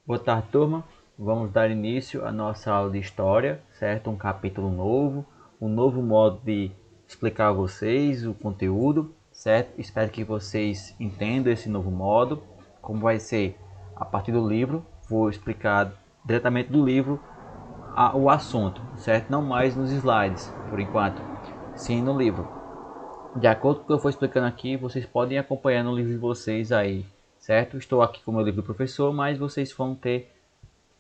Boa tarde, turma. Vamos dar início à nossa aula de História, certo? Um capítulo novo, um novo modo de explicar a vocês o conteúdo, certo? Espero que vocês entendam esse novo modo, como vai ser a partir do livro. Vou explicar diretamente do livro o assunto, certo? Não mais nos slides, por enquanto, sim no livro. De acordo com o que eu for explicando aqui, vocês podem acompanhar no livro de vocês aí, certo? Estou aqui com o meu livro do professor, mas vocês vão ter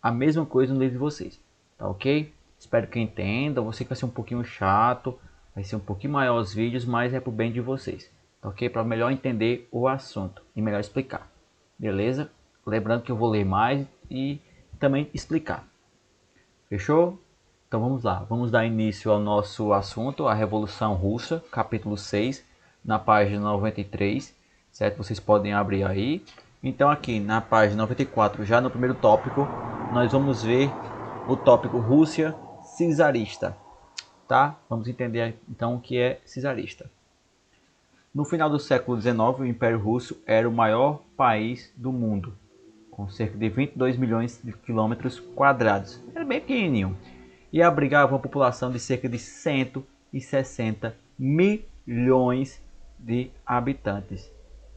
a mesma coisa no livro de vocês, tá ok? Espero que entendam. Você que vai ser um pouquinho chato, vai ser um pouquinho maior os vídeos, mas é pro bem de vocês, tá ok? Para melhor entender o assunto e melhor explicar, beleza? Lembrando que eu vou ler mais e também explicar, fechou? Então vamos lá, vamos dar início ao nosso assunto, a Revolução Russa, capítulo 6, na página 93, certo? Vocês podem abrir aí. Então aqui na página 94, já no primeiro tópico, nós vamos ver o tópico Rússia czarista, tá? Vamos entender então o que é czarista. No final do século XIX, o Império Russo era o maior país do mundo, com cerca de 22 milhões de quilômetros quadrados. Era bem pequenininho. E abrigava uma população de cerca de 160 milhões de habitantes.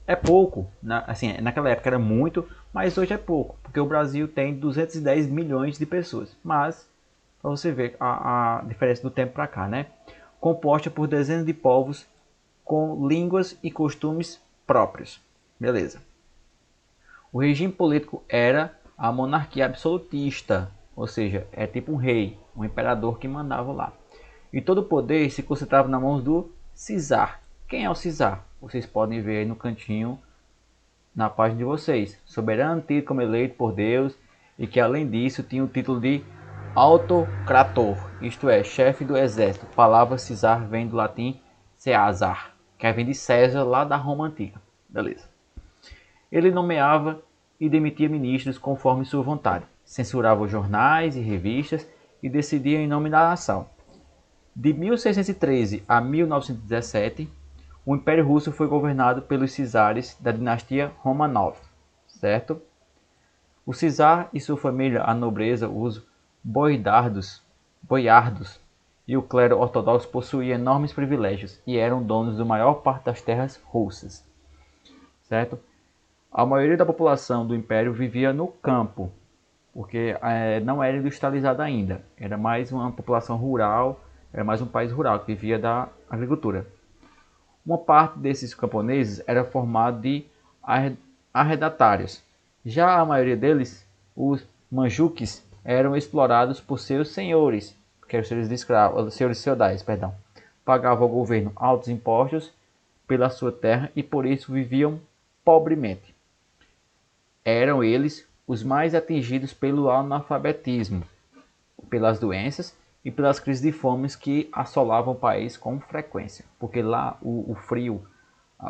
É pouco, assim, naquela época era muito, mas hoje é pouco, porque o Brasil tem 210 milhões de pessoas. Mas, para você ver a diferença do tempo para cá, né? Composta por dezenas de povos com línguas e costumes próprios. Beleza. O regime político era a monarquia absolutista, ou seja, é tipo um rei, um imperador que mandava lá. E todo o poder se concentrava nas mãos do czar. Quem é o czar? Vocês podem ver aí no cantinho na página de vocês. Soberano tido como eleito por Deus e que além disso tinha o título de autocrator, isto é, chefe do exército. A palavra czar vem do latim Caesar, que vem de César lá da Roma antiga. Beleza. Ele nomeava e demitia ministros conforme sua vontade, censurava os jornais e revistas e decidia em nome da nação. De 1613 a 1917, o Império Russo foi governado pelos czares da dinastia Romanov, certo? O czar e sua família, a nobreza, os boiardos e o clero ortodoxo possuíam enormes privilégios e eram donos da maior parte das terras russas, certo? A maioria da população do império vivia no campo, porque não era industrializada ainda. Era mais uma população rural, era mais um país rural que vivia da agricultura. Uma parte desses camponeses era formada de arrendatários. Já a maioria deles, os manjuques, eram explorados por seus senhores, que eram senhores de escravos, senhores feudais, perdão. Pagavam ao governo altos impostos pela sua terra e por isso viviam pobremente. Eram eles os mais atingidos pelo analfabetismo, pelas doenças e pelas crises de fome que assolavam o país com frequência. Porque lá o frio,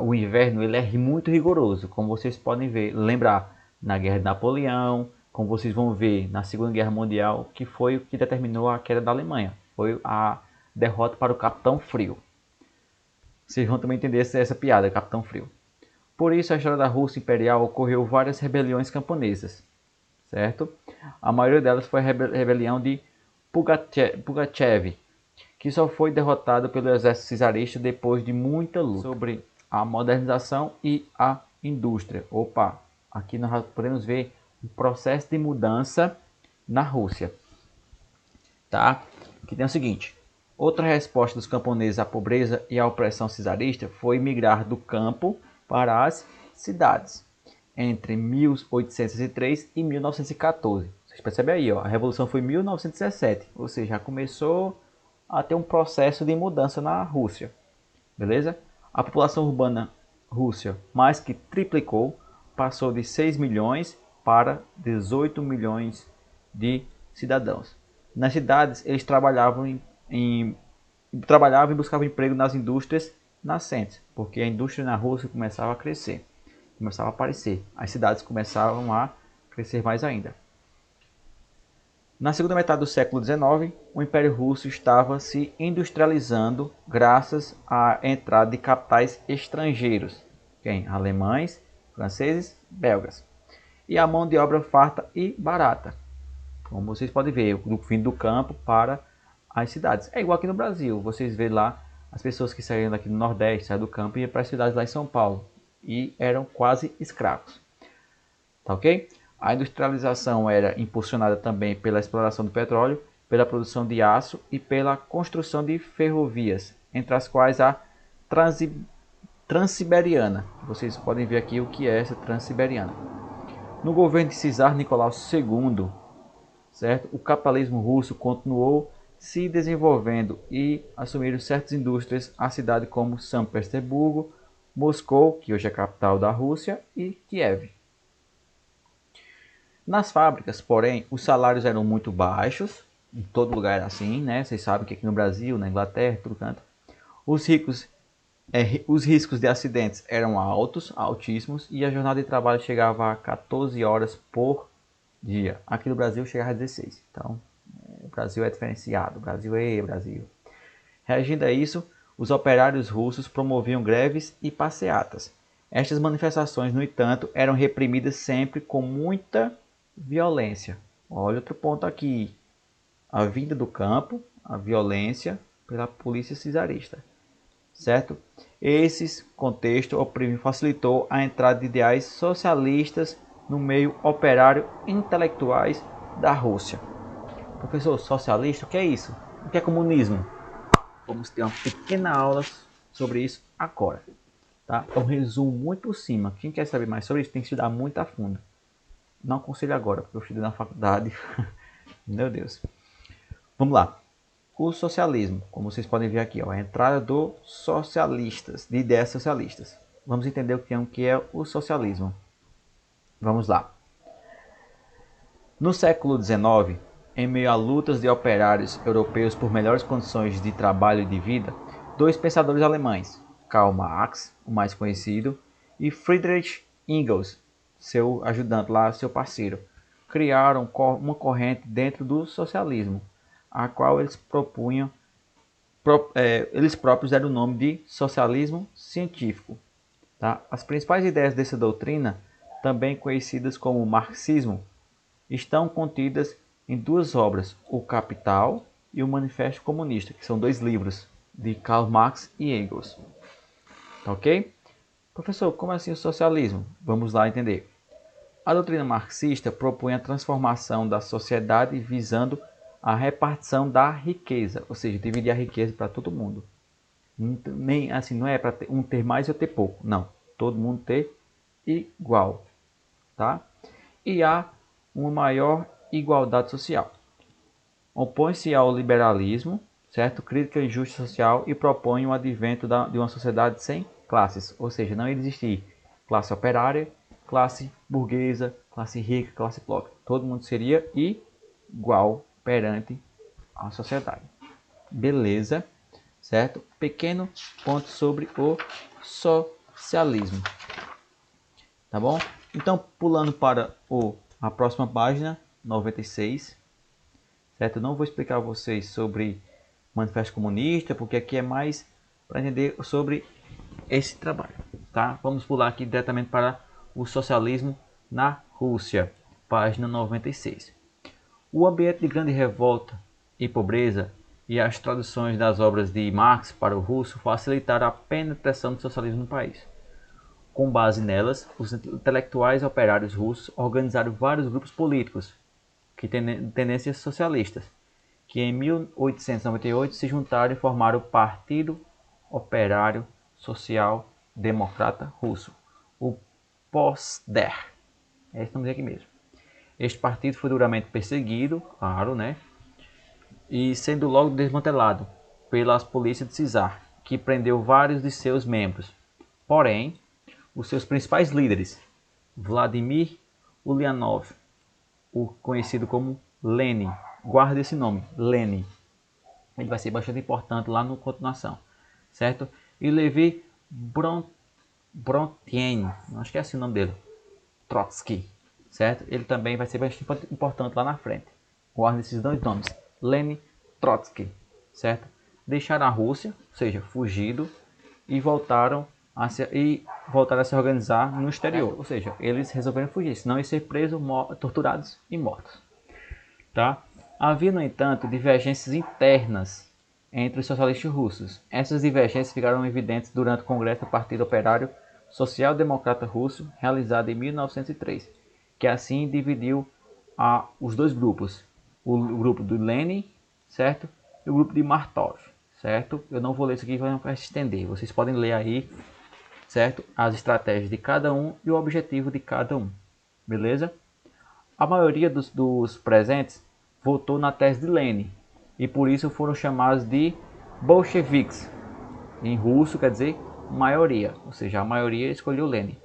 o inverno, ele é muito rigoroso, como vocês podem ver, lembrar na Guerra de Napoleão, como vocês vão ver na Segunda Guerra Mundial, que foi o que determinou a queda da Alemanha. Foi a derrota para o Capitão Frio. Vocês vão também entender essa piada, Capitão Frio. Por isso, a história da Rússia Imperial ocorreu várias rebeliões camponesas, certo? A maioria delas foi a rebelião de Pugachev, que só foi derrotado pelo exército czarista depois de muita luta sobre a modernização e a indústria. Opa, aqui nós podemos ver o processo de mudança na Rússia, tá? Que tem o seguinte: outra resposta dos camponeses à pobreza e à opressão czarista foi migrar do campo para as cidades entre 1803 e 1914. Vocês percebem aí, ó, a revolução foi em 1917, ou seja, já começou a ter um processo de mudança na Rússia, beleza? A população urbana russa mais que triplicou, passou de 6 milhões para 18 milhões de cidadãos. Nas cidades, eles trabalhavam e buscavam emprego nas indústrias nascentes, porque a indústria na Rússia começava a crescer, começava a aparecer. As cidades começavam a crescer mais ainda. Na segunda metade do século XIX, o Império Russo estava se industrializando graças à entrada de capitais estrangeiros, alemães, franceses, belgas. e a mão de obra farta e barata. Como vocês podem ver, do fim do campo para as cidades. É igual aqui no Brasil, vocês vê lá as pessoas que saíram daqui do Nordeste, saíram do campo e iam para as cidades lá em São Paulo e eram quase escravos. Tá ok? A industrialização era impulsionada também pela exploração do petróleo, pela produção de aço e pela construção de ferrovias, entre as quais a Transiberiana. Vocês podem ver aqui o que é essa Transiberiana. No governo de Czar Nicolau II, certo? O capitalismo russo continuou se desenvolvendo e assumiram certas indústrias a cidades como São Petersburgo, Moscou, que hoje é a capital da Rússia, e Kiev. Nas fábricas, porém, os salários eram muito baixos, em todo lugar era assim, né? Vocês sabem que aqui no Brasil, na Inglaterra, tudo canto. Os riscos de acidentes eram altos, altíssimos, e a jornada de trabalho chegava a 14 horas por dia. Aqui no Brasil chegava a 16. Então, o Brasil é diferenciado. O Brasil é Brasil. Reagindo a isso, os operários russos promoviam greves e passeatas. Estas manifestações, no entanto, eram reprimidas sempre com muita violência. Olha outro ponto aqui. A vinda do campo, a violência pela polícia czarista. Certo? Esse contexto oprimido facilitou a entrada de ideais socialistas no meio operário intelectuais da Rússia. Professor, socialista, o que é isso? O que é comunismo? Vamos ter uma pequena aula sobre isso agora. Tá? É um resumo muito por cima. Quem quer saber mais sobre isso tem que estudar muito a fundo. Não aconselho agora, porque eu estudei na faculdade. Meu Deus. Vamos lá. O socialismo, como vocês podem ver aqui, ó, a entrada dos socialistas, de ideias socialistas. Vamos entender o que é o socialismo. Vamos lá. No século XIX, em meio a lutas de operários europeus por melhores condições de trabalho e de vida, dois pensadores alemães, Karl Marx, o mais conhecido, e Friedrich Engels, seu ajudante lá, seu parceiro, criaram uma corrente dentro do socialismo, a qual eles propunham, eles próprios deram o nome de socialismo científico. Tá? As principais ideias dessa doutrina, também conhecidas como marxismo, estão contidas em duas obras, O Capital e o Manifesto Comunista, que são dois livros de Karl Marx e Engels. Tá ok? Professor, como assim o socialismo? Vamos lá entender. A doutrina marxista propõe a transformação da sociedade visando a repartição da riqueza, ou seja, dividir a riqueza para todo mundo. Nem assim, não é para um ter mais e outro ter pouco, não. Todo mundo ter igual, tá? E há uma maior igualdade social. Opõe-se ao liberalismo, certo? Crítica e justiça social e propõe o advento de uma sociedade sem classes, ou seja, não existir classe operária, classe burguesa, classe rica, classe pobre. Todo mundo seria igual perante a sociedade. Beleza, certo? Pequeno ponto sobre o socialismo. Tá bom? Então, pulando para a próxima página, 96. Certo? Eu não vou explicar a vocês sobre Manifesto Comunista, porque aqui é mais para entender sobre esse trabalho. Tá? Vamos pular aqui diretamente para o socialismo na Rússia, página 96. O ambiente de grande revolta e pobreza e as traduções das obras de Marx para o russo facilitaram a penetração do socialismo no país. Com base nelas, os intelectuais operários russos organizaram vários grupos políticos que têm tendências socialistas, que em 1898 se juntaram e formaram o Partido Operário Social Democrata Russo, o POSDER. Estamos aqui mesmo. Este partido foi duramente perseguido, claro, né? E sendo logo desmantelado pelas polícias de Czar, que prendeu vários de seus membros. Porém, os seus principais líderes, Vladimir Ulyanov, o conhecido como Lenin, guarda esse nome, Lenin. Ele vai ser bastante importante lá no continuação, certo? E Levi Brontin, acho que é assim o nome dele, Trotsky, certo? Ele também vai ser bastante importante lá na frente. Guarda esses dois nomes, Lenin, Trotsky, certo? Deixaram a Rússia, ou seja, fugido, e voltaram e voltaram a se organizar no exterior. Ou seja, eles resolveram fugir, senão iam ser presos, torturados e mortos. Tá? Havia, no entanto, divergências internas entre os socialistas russos. Essas divergências ficaram evidentes durante o Congresso do Partido Operário Social-Democrata Russo, realizado em 1903, que assim dividiu os dois grupos, o grupo do Lenin, certo? E o grupo de Martov, certo? Eu não vou ler isso aqui para se estender, vocês podem ler aí, certo? As estratégias de cada um e o objetivo de cada um, beleza? A maioria dos presentes votou na tese de Lenin e por isso foram chamados de bolcheviques. Em russo quer dizer maioria, ou seja, a maioria escolheu Lenin.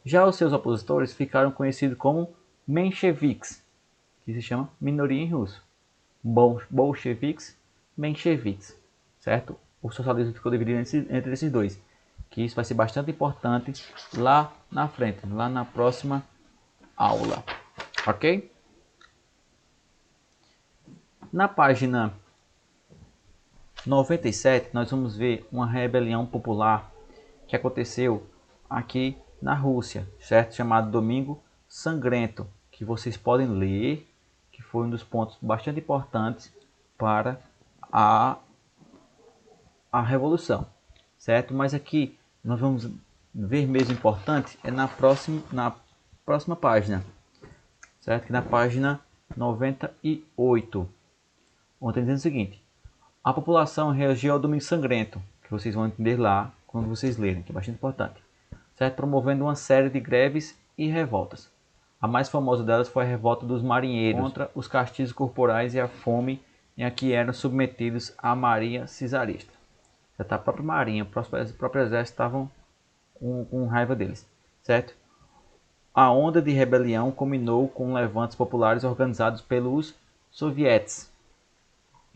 Já os seus opositores ficaram conhecidos como mencheviques, que se chama minoria em russo. Bolcheviques, mencheviques, certo? O socialismo ficou dividido entre esses dois, que isso vai ser bastante importante lá na frente, lá na próxima aula, ok? Na página 97, nós vamos ver uma rebelião popular que aconteceu aqui na Rússia, certo? Chamado Domingo Sangrento, que vocês podem ler, que foi um dos pontos bastante importantes para a revolução, certo? Mas aqui nós vamos ver mesmo importante é na próxima página, certo? Que na página 98, onde está dizendo o seguinte: a população reagiu ao Domingo Sangrento, que vocês vão entender lá quando vocês lerem, que é bastante importante, certo? Promovendo uma série de greves e revoltas. A mais famosa delas foi a revolta dos marinheiros contra os castigos corporais e a fome em a que eram submetidos à marinha czarista. A própria marinha, o próprio exército estavam com raiva deles, certo? A onda de rebelião culminou com levantes populares organizados pelos sovietes.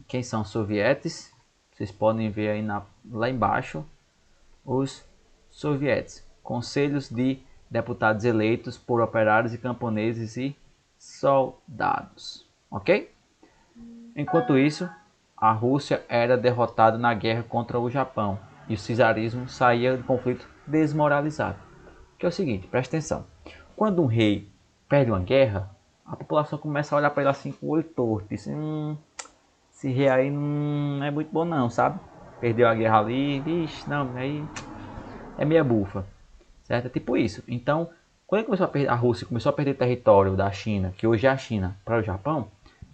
Quem são os sovietes? Vocês podem ver aí lá embaixo. Os sovietes, conselhos de deputados eleitos por operários e camponeses e soldados, ok? Enquanto isso, a Rússia era derrotada na guerra contra o Japão e o czarismo saía do conflito desmoralizado. Que é o seguinte, presta atenção: quando um rei perde uma guerra, a população começa a olhar para ele assim com o olho torto, diz, esse rei aí não é muito bom não, sabe? Perdeu a guerra ali, vixe, não, aí é meia bufa, certo? É tipo isso. Então, quando a Rússia começou a perder território da China, que hoje é a China, para o Japão,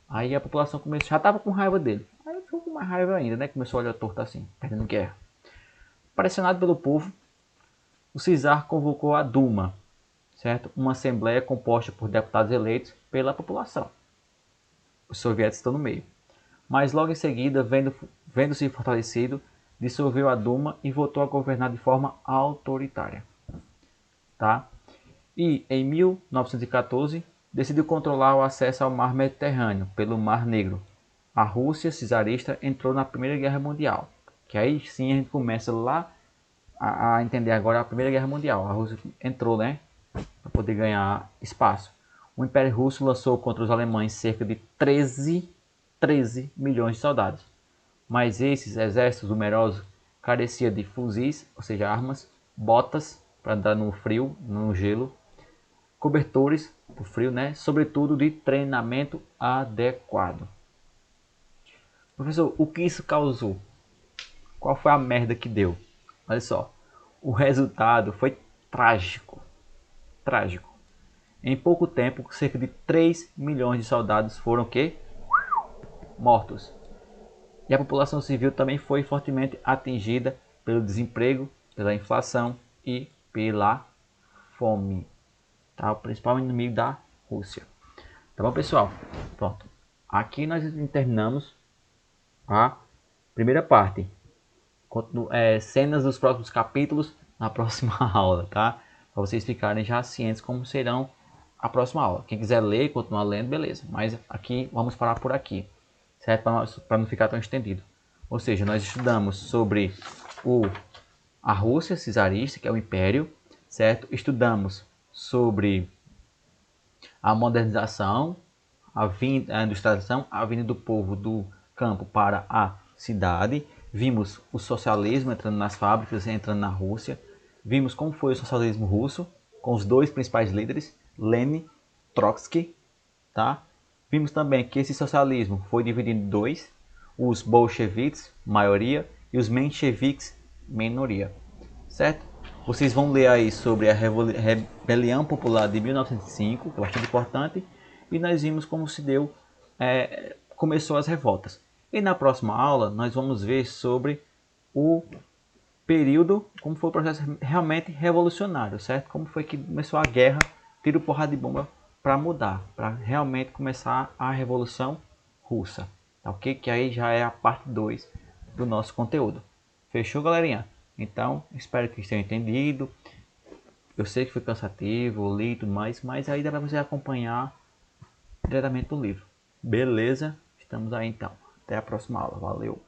aí a população já estava com raiva dele. Aí ficou com mais raiva ainda, né? Começou a olhar torto assim, perdendo guerra. Pressionado pelo povo, o czar convocou a Duma, certo? Uma assembleia composta por deputados eleitos pela população. Os soviéticos estão no meio. Mas logo em seguida, vendo-se fortalecido, dissolveu a Duma e voltou a governar de forma autoritária. Tá? E em 1914 decidiu controlar o acesso ao mar Mediterrâneo pelo Mar Negro. A Rússia czarista entrou na Primeira Guerra Mundial, que aí sim a gente começa lá a entender agora a Primeira Guerra Mundial. A Rússia entrou, né, para poder ganhar espaço. O Império Russo lançou contra os alemães cerca de 13 milhões de soldados. Mas esses exércitos numerosos careciam de fuzis, ou seja, armas, botas para andar no frio, no gelo, cobertores para o frio, né? Sobretudo de treinamento adequado. Professor, o que isso causou? Qual foi a merda que deu? Olha só, o resultado foi trágico. Trágico. Em pouco tempo, cerca de 3 milhões de soldados foram que? Mortos. E a população civil também foi fortemente atingida pelo desemprego, pela inflação e pela fome. Tá? O principal inimigo da Rússia. Tá bom, pessoal? Pronto. Aqui nós terminamos a primeira parte. Cenas dos próximos capítulos na próxima aula, tá? Para vocês ficarem já cientes como serão a próxima aula. Quem quiser ler e continuar lendo, beleza. Mas aqui vamos parar por aqui, certo? Para não ficar tão estendido. Ou seja, nós estudamos sobre a Rússia czarista, que é o Império, certo? Estudamos sobre a modernização, a industrialização, a vinda do povo do campo para a cidade. Vimos o socialismo entrando nas fábricas, entrando na Rússia. Vimos como foi o socialismo russo, com os dois principais líderes, Lenin e Trotsky. Tá? Vimos também que esse socialismo foi dividido em dois, os bolcheviques, maioria, e os mencheviques, minoria. Certo? Vocês vão ler aí sobre a Rebelião Popular de 1905, que é bastante importante, e nós vimos como se deu, começou as revoltas. E na próxima aula nós vamos ver sobre o período, como foi o processo realmente revolucionário, certo? Como foi que começou a guerra, tiro, porrada de bomba para mudar, para realmente começar a Revolução Russa, tá ok? Que aí já é a parte 2 do nosso conteúdo. Fechou, galerinha? Então, espero que vocês tenham entendido. Eu sei que foi cansativo, li e tudo mais, mas aí dá para você acompanhar diretamente do livro. Beleza? Estamos aí então. Até a próxima aula. Valeu!